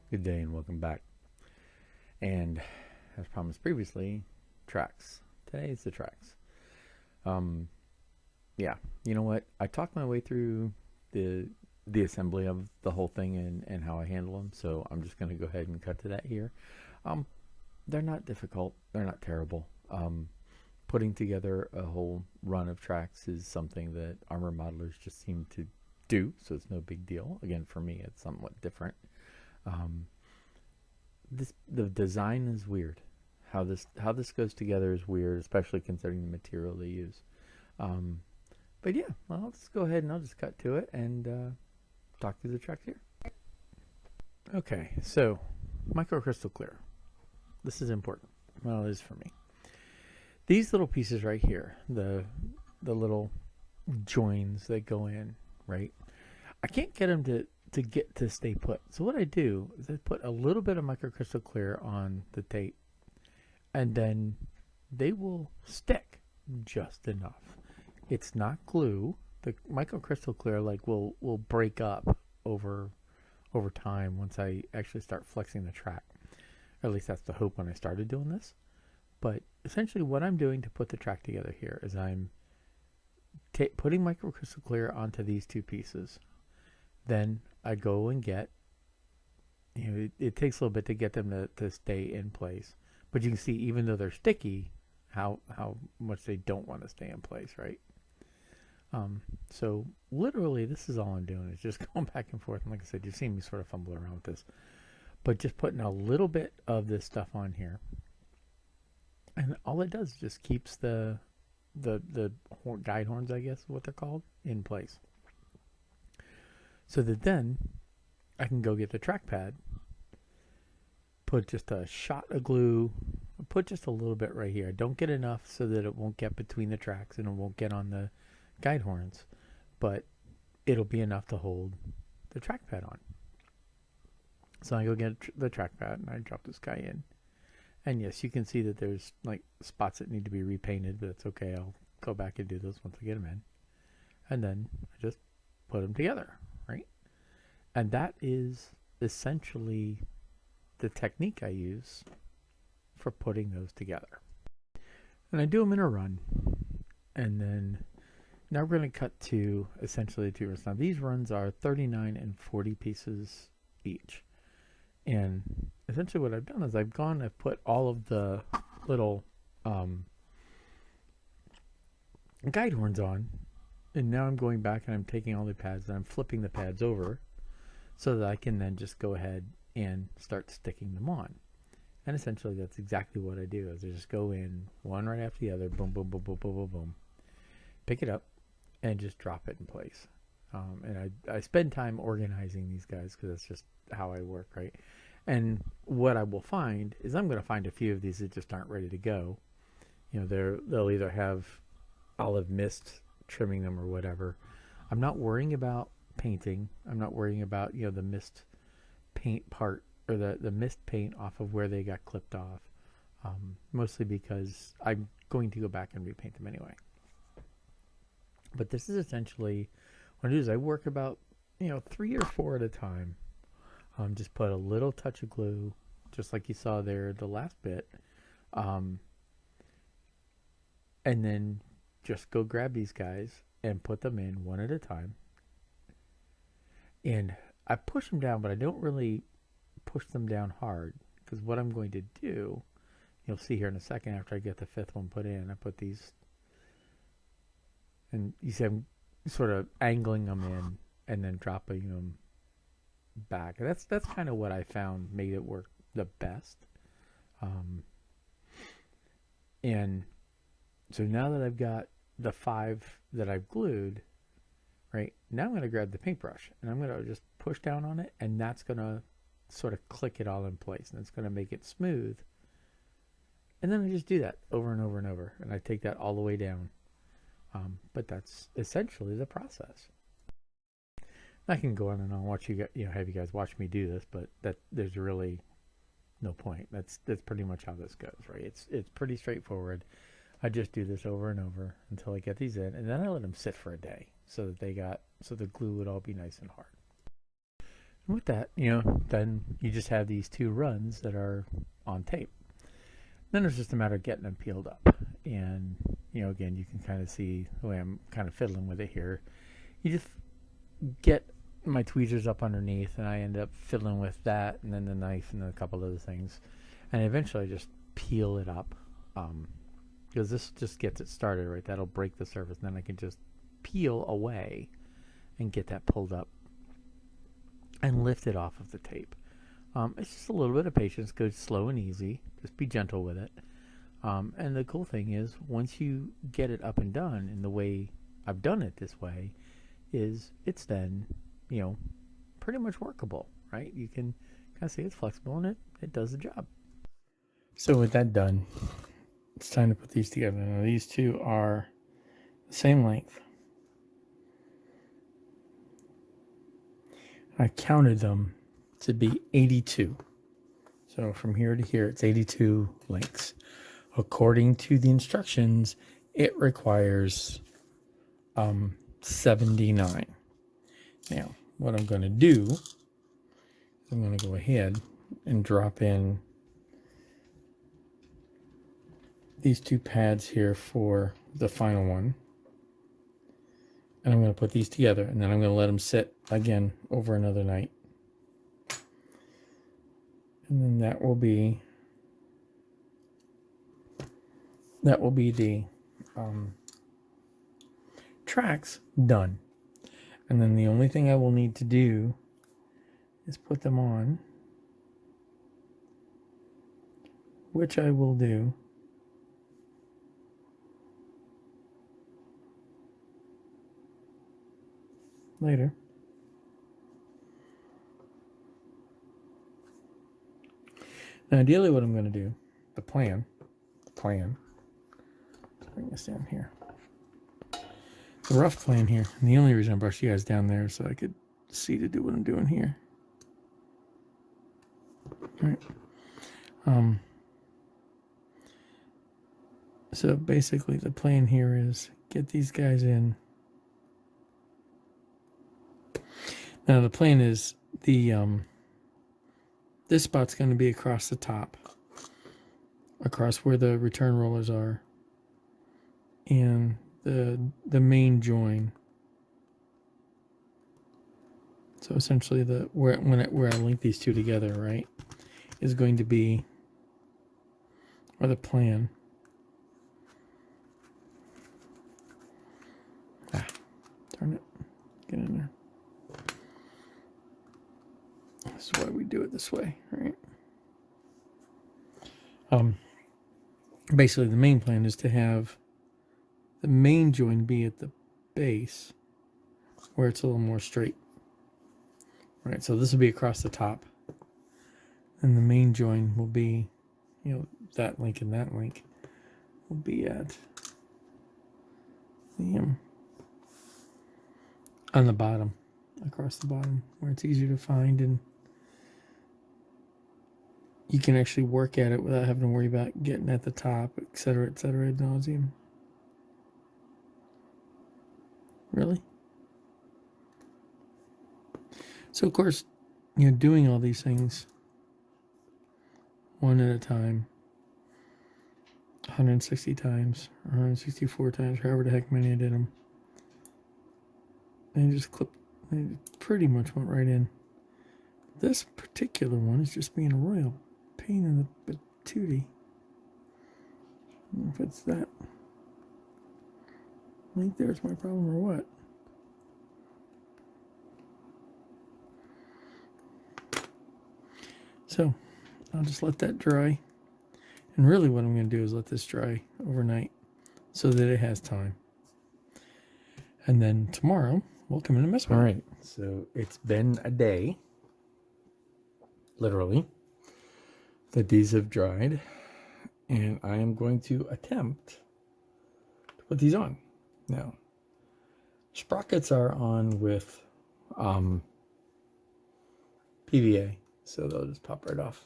Good day and welcome back. And as promised previously, Trax. Today is the Trax. Um, yeah, you know what? I talked my way through the assembly of the whole thing and how I handle them, so I'm just going to go ahead and cut to that here. Um, they're not difficult. They're not terrible. Putting together a whole run of tracks is something that armor modelers just seem to do, so it's no big deal. Again, for me, it's somewhat different. Um, the design is weird. How this goes together is weird, especially considering the material they use. Um, but yeah, well, let's go ahead and I'll just cut to it and talk through the track here. Okay, so microcrystal clear. This is important. Well, it is for me. These little pieces right here, the little joins that go in, right? I can't get them to get to stay put. So what I do is I put a little bit of microcrystal clear on the tape, and then they will stick just enough. It's not glue. The microcrystal clear will break up over time once I actually start flexing the track. Or at least that's the hope when I started doing this. But essentially what I'm doing to put the track together here is I'm putting microcrystal clear onto these two pieces. Then I go and get, it takes a little bit to get them to stay in place. But you can see, even though they're sticky, how much they don't want to stay in place, right? So literally, this is all I'm doing is just going back and forth. And like I said, you've seen me sort of fumble around with this. But just putting a little bit of this stuff on here. And all it does is just keeps the guide horns, I guess is what they're called, in place. So that then I can go get the trackpad, put just a shot of glue, put just a little bit right here. Don't get enough so that it won't get between the tracks and it won't get on the guide horns, but it'll be enough to hold the trackpad on. So I go get the trackpad and I drop this guy in. And yes, you can see that there's like spots that need to be repainted, but it's okay. I'll go back and do those once I get them in. And then I just put them together. Right? And that is essentially the technique I use for putting those together. And I do them in a run. And then now we're going to cut to essentially 2 runs. Now these runs are 39 and 40 pieces each. And essentially what I've done is I've put all of the little guide horns on. And now I'm going back and I'm taking all the pads and I'm flipping the pads over so that I can then just go ahead and start sticking them on. And essentially that's exactly what I do is I just go in one right after the other, boom, boom, boom, boom, boom, boom, boom, pick it up and just drop it in place. And I spend time organizing these guys because that's just how I work, right? And what I will find is I'm going to find a few of these that just aren't ready to go. They'll either have olive mist trimming them or whatever. I'm not worrying about painting. I'm not worrying about the mist paint part or the mist paint off of where they got clipped off, mostly because I'm going to go back and repaint them anyway. But this is essentially what I do is I work about 3 or 4 at a time. Just put a little touch of glue, just like you saw there the last bit, and then just go grab these guys and put them in one at a time. And I push them down, but I don't really push them down hard, because what I'm going to do, you'll see here in a second after I get the 5th one put in, I put these, and you see I'm sort of angling them in and then dropping them back. That's kind of what I found made it work the best. And so now that I've got the 5 that I've glued, right, now I'm going to grab the paintbrush and I'm going to just push down on it, and that's going to sort of click it all in place, and it's going to make it smooth. And then I just do that over and over and over, and I take that all the way down. But that's essentially the process. I can go on and on watch have you guys watch me do this, but there's really no point. That's pretty much how this goes, right? It's pretty straightforward. I just do this over and over until I get these in, and then I let them sit for a day so that the glue would all be nice and hard. With that, then you just have these two runs that are on tape. Then it's just a matter of getting them peeled up. And, again, you can kind of see the way I'm kind of fiddling with it here. You just get my tweezers up underneath, and I end up fiddling with that, and then the knife, and then a couple other things. And eventually I just peel it up, because this just gets it started, right? That'll break the surface, and then I can just peel away and get that pulled up and lift it off of the tape. It's just a little bit of patience. Go slow and easy. Just be gentle with it. And the cool thing is, once you get it up and done in the way I've done it this way, is it's then, pretty much workable, right? You can kind of see it's flexible and it does the job. So with that done, it's time to put these together. Now these two are the same length. I counted them to be 82. So from here to here, it's 82 lengths. According to the instructions, it requires 79. Now, what I'm going to do is I'm going to go ahead and drop in these two pads here for the final one. And I'm going to put these together, and then I'm going to let them sit again over another night. And then that will be the Trax done. And then the only thing I will need to do is put them on, which I will do later. Now, ideally what I'm going to do, the plan, let's bring this down here. The rough plan here, and the only reason I brushed you guys down there is so I could see to do what I'm doing here. All right. So basically the plan here is get these guys in. Now the plan is this spot's going to be across the top, across where the return rollers are, and the main join. So essentially, where I link these two together, right, is going to be, or the plan. Darn it! Get in there. This is why we do it this way, right? Basically, the main plan is to have the main join be at the base, where it's a little more straight. Right, so this will be across the top, and the main join will be, that link and that link will be at the on the bottom, across the bottom, where it's easier to find, and you can actually work at it without having to worry about getting at the top, etc., ad nauseum. Really? So, of course, doing all these things one at a time, 160 times, or 164 times, however the heck many I did them. And just clip, it pretty much went right in. This particular one is just being a royal pain in the patootie. I don't know if it's that. I think there's my problem or what. So I'll just let that dry. And really what I'm going to do is let this dry overnight so that it has time. And then tomorrow we'll come in and mess with it. All right. So it's been a day, literally, that these have dried. And I am going to attempt to put these on. Now, sprockets are on with PVA. So they'll just pop right off.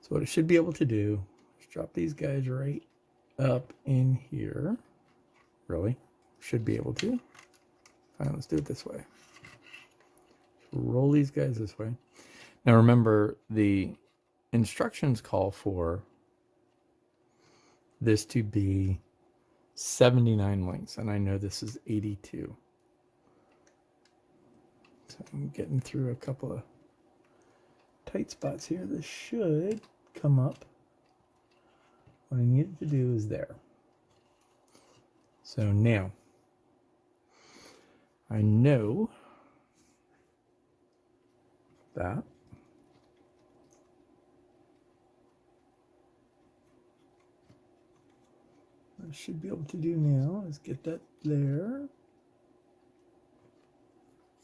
So what I should be able to do is drop these guys right up in here. Really? Should be able to. Fine, let's do it this way. roll these guys this way. Now remember, the instructions call for this to be 79 links, and I know this is 82. So I'm getting through a couple of tight spots here. This should come up. What I needed to do is there. So now I know that what I should be able to do now is get that there.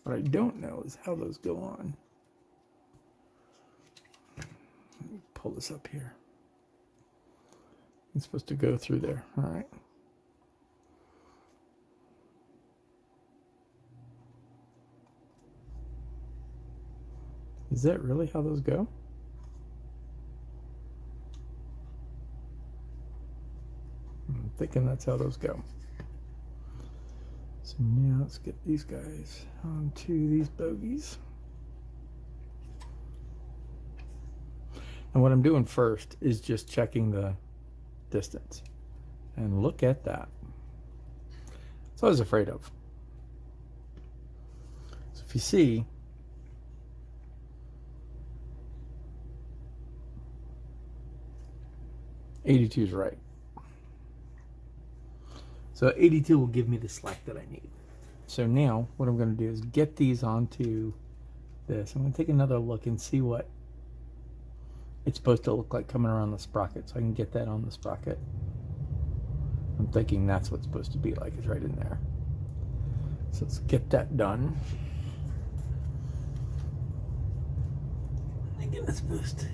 What I don't know is how those go on. Let me pull this up here. It's supposed to go through there. All right. Is that really how those go? I'm thinking that's how those go. So now let's get these guys onto these bogies. And what I'm doing first is just checking the distance. And look at that. That's what I was afraid of. So if you see, '82 is right. So 82 will give me the slack that I need. So now what I'm going to do is get these onto this. I'm going to take another look and see what it's supposed to look like coming around the sprocket, so I can get that on the sprocket. I'm thinking that's what's supposed to be like. It's right in there. So let's get that done. Again, it's supposed to.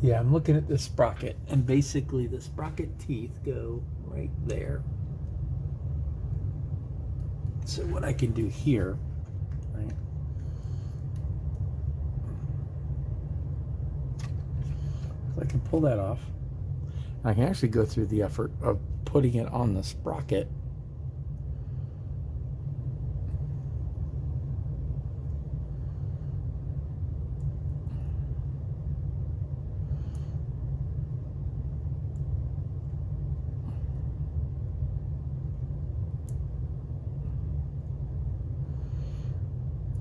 Yeah, I'm looking at the sprocket, and basically the sprocket teeth go right there. So what I can do here, right, so I can pull that off. I can actually go through the effort of putting it on the sprocket.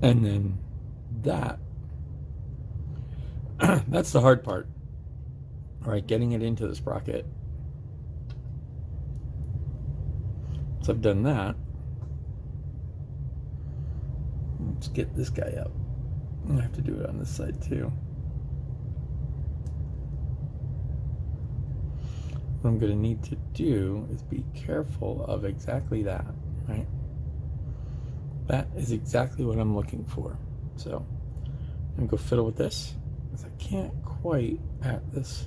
And then that's the hard part, right? Getting it into the sprocket. So I've done that. Let's get this guy up. I have to do it on this side too. What I'm going to need to do is be careful of exactly that, right? That is exactly what I'm looking for. So I'm going to go fiddle with this, because I can't quite at this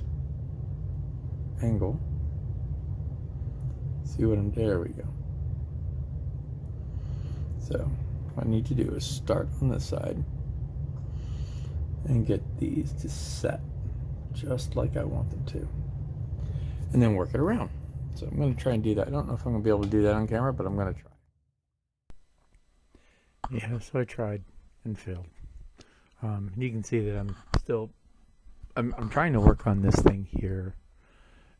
angle. See what I'm, there we go. So what I need to do is start on this side and get these to set just like I want them to, and then work it around. So I'm going to try and do that. I don't know if I'm going to be able to do that on camera, but I'm going to try. Yeah, so I tried and failed. You can see that I'm trying to work on this thing here,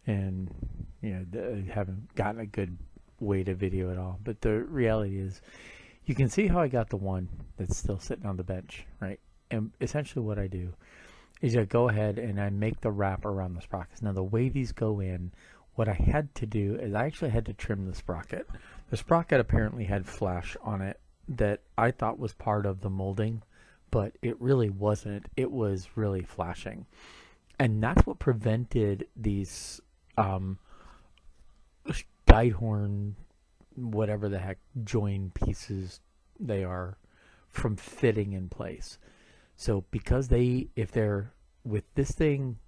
and I haven't gotten a good way to video it all. But the reality is, you can see how I got the one that's still sitting on the bench, right? And essentially what I do is I go ahead and I make the wrap around the sprockets. Now the way these go in, what I had to do is I actually had to trim the sprocket. The sprocket apparently had flash on it that I thought was part of the molding, but it really wasn't. It was really flashing, and that's what prevented these guide horn, whatever the heck join pieces they are, from fitting in place. So because if they're with this thing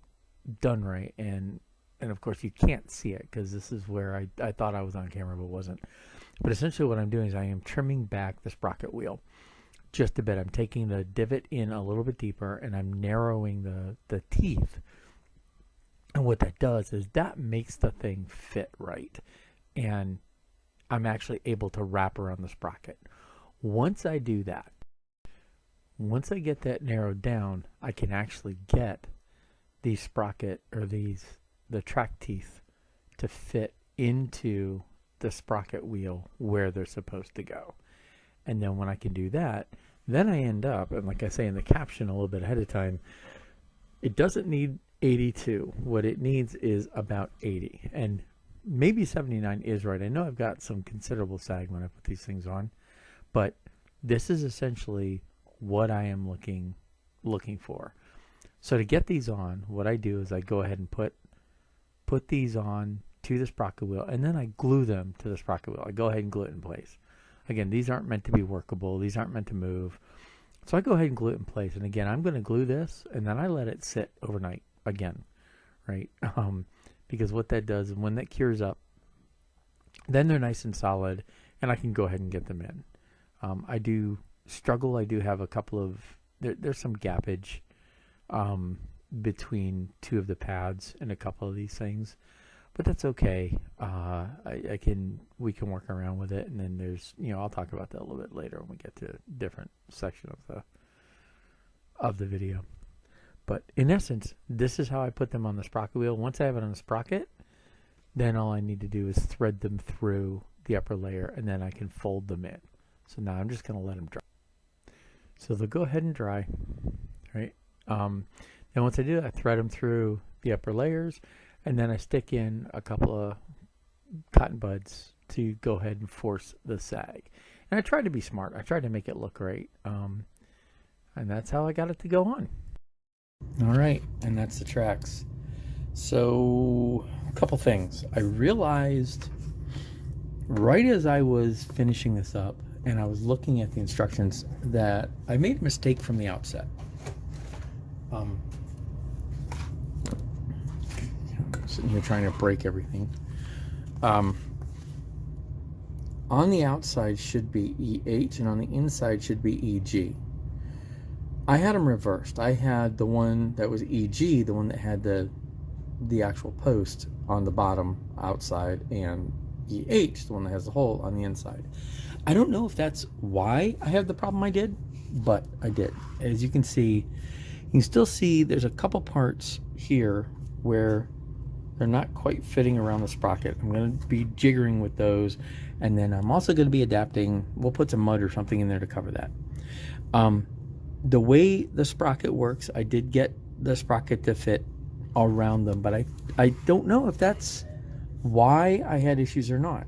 done right, and of course you can't see it because this is where I thought I was on camera but wasn't. But essentially what I'm doing is I am trimming back the sprocket wheel just a bit. I'm taking the divot in a little bit deeper, and I'm narrowing the teeth. And what that does is that makes the thing fit right. And I'm actually able to wrap around the sprocket. Once I do that, once I get that narrowed down, I can actually get these sprocket or the track teeth to fit into the sprocket wheel where they're supposed to go. And then when I can do that, then I end up, and like I say in the caption a little bit ahead of time, it doesn't need 82. What it needs is about 80. And maybe 79 is right. I know I've got some considerable sag when I put these things on, but this is essentially what I am looking for. So to get these on, what I do is I go ahead and put these on to the sprocket wheel, and then I glue them to the sprocket wheel. I go ahead and glue it in place. Again, these aren't meant to be workable. These aren't meant to move. So I go ahead and glue it in place. And again, I'm going to glue this, and then I let it sit overnight again, right? Because what that does, when that cures up, then they're nice and solid, and I can go ahead and get them in. I do struggle. I do have a couple of, there's some gappage between two of the pads and a couple of these things. But that's okay. We can work around with it, and then there's, I'll talk about that a little bit later when we get to a different section of the video. But in essence, this is how I put them on the sprocket wheel. Once I have it on the sprocket, then all I need to do is thread them through the upper layer, and then I can fold them in. So now I'm just going to let them dry. So they'll go ahead and dry, right? Then once I do that, I thread them through the upper layers, and then I stick in a couple of cotton buds to go ahead and force the sag. And I tried to be smart. I tried to make it look great. And that's how I got it to go on. All right, and that's the Trax. So a couple things. I realized right as I was finishing this up and I was looking at the instructions that I made a mistake from the outset. Sitting here trying to break everything. On the outside should be EH, and on the inside should be EG. I had them reversed. I had the one that was EG, the one that had the actual post on the bottom outside, and EH, the one that has the hole on the inside. I don't know if that's why I had the problem I did, but I did. As you can see, you can still see there's a couple parts here where they're not quite fitting around the sprocket. I'm going to be jiggering with those, and then I'm also going to be adapting. We'll put some mud or something in there to cover that. The way the sprocket works, I did get the sprocket to fit around them, but I don't know if that's why I had issues or not.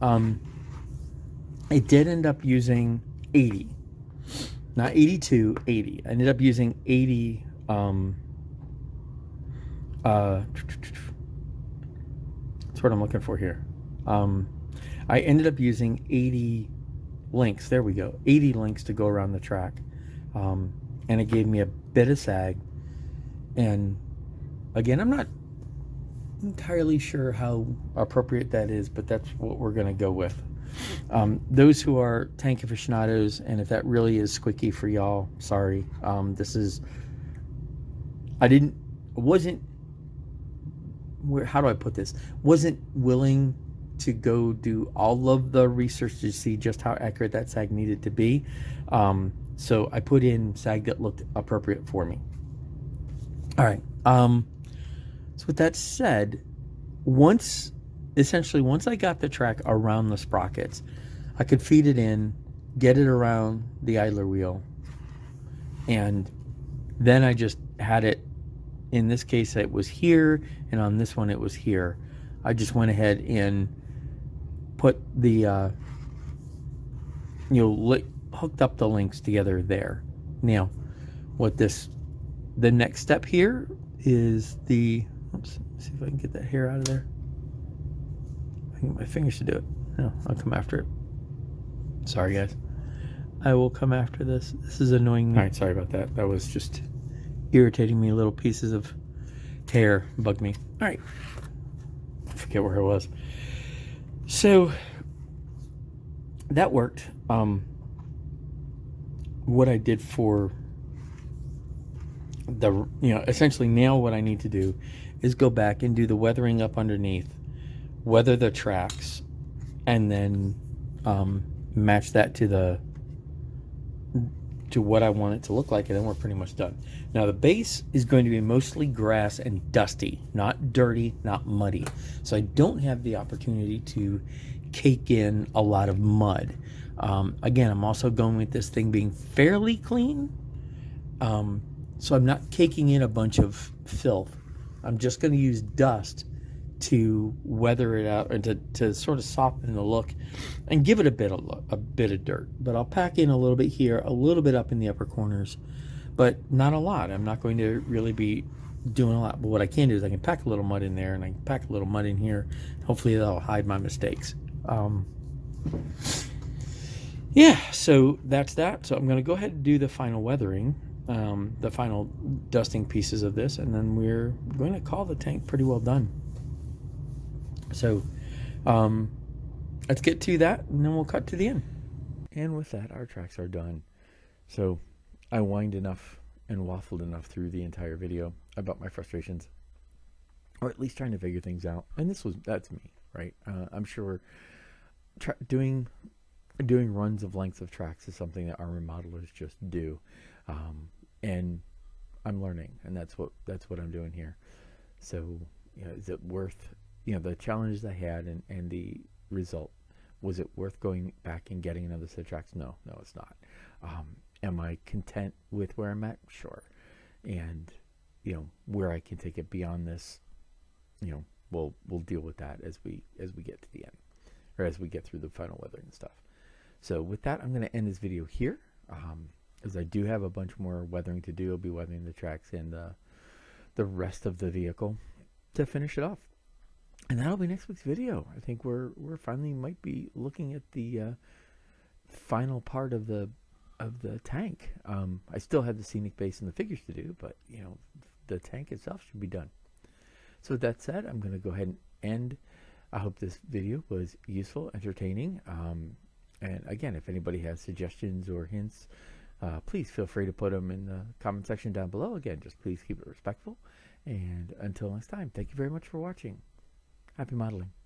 I did end up using 80, not 82, 80. I ended up using 80. That's what I'm looking for here. I ended up using 80 links. There we go. 80 links to go around the track. And it gave me a bit of sag. And again, I'm not entirely sure how appropriate that is, but that's what we're going to go with. Those who are tank aficionados, and if that really is squeaky for y'all, sorry. How do I put this? Wasn't willing to go do all of the research to see just how accurate that sag needed to be. So I put in sag that looked appropriate for me. All right. So with that said, once I got the track around the sprockets, I could feed it in, get it around the idler wheel, and then I just had it. In this case, it was here, and on this one, it was here. I just went ahead and put the, hooked up the links together there. Now, the next step here is let's see if I can get that hair out of there. I can get my fingers to do it. No, I'll come after it. Sorry, guys. I will come after this. This is annoying me. All right, sorry about that. That was just irritating me. Little pieces of hair bugged me. All right, I forget where I was. So that worked. What I did for essentially now what I need to do is go back and do the weathering up underneath, weather the tracks, and then match that to what I want it to look like, and then we're pretty much done. Now the base is going to be mostly grass and dusty, not dirty, not muddy. So I don't have the opportunity to cake in a lot of mud. Again, I'm also going with this thing being fairly clean. So I'm not caking in a bunch of filth. I'm just going to use dust to weather it out and to sort of soften the look and give it a bit of dirt. But I'll pack in a little bit here, a little bit up in the upper corners, but not a lot. I'm not going to really be doing a lot. But what I can do is I can pack a little mud in there, and I can pack a little mud in here. Hopefully that'll hide my mistakes. Yeah, so that's that. So I'm going to go ahead and do the final weathering, the final dusting pieces of this, and then we're going to call the tank pretty well done. So let's get to that, and then we'll cut to the end. And with that, our tracks are done. So I whined enough and waffled enough through the entire video about my frustrations, or at least trying to figure things out. And that's me, right? I'm sure doing runs of lengths of tracks is something that our remodelers just do, and I'm learning, and that's what I'm doing here. So, is it worth the challenges I had and the result? Was it worth going back and getting another set of tracks? No, it's not. Am I content with where I'm at? Sure. And where I can take it beyond this, we'll deal with that as we get to the end, or as we get through the final weathering and stuff. So with that, I'm going to end this video here, as I do have a bunch more weathering to do. I'll be weathering the tracks and the rest of the vehicle to finish it off. And that'll be next week's video. I think we're finally might be looking at the final part of the tank. I still have the scenic base and the figures to do, but the tank itself should be done. So with that said, I'm going to go ahead and end. I hope this video was useful, entertaining. And again, if anybody has suggestions or hints, please feel free to put them in the comment section down below. Again, just please keep it respectful. And until next time, thank you very much for watching. Happy modeling.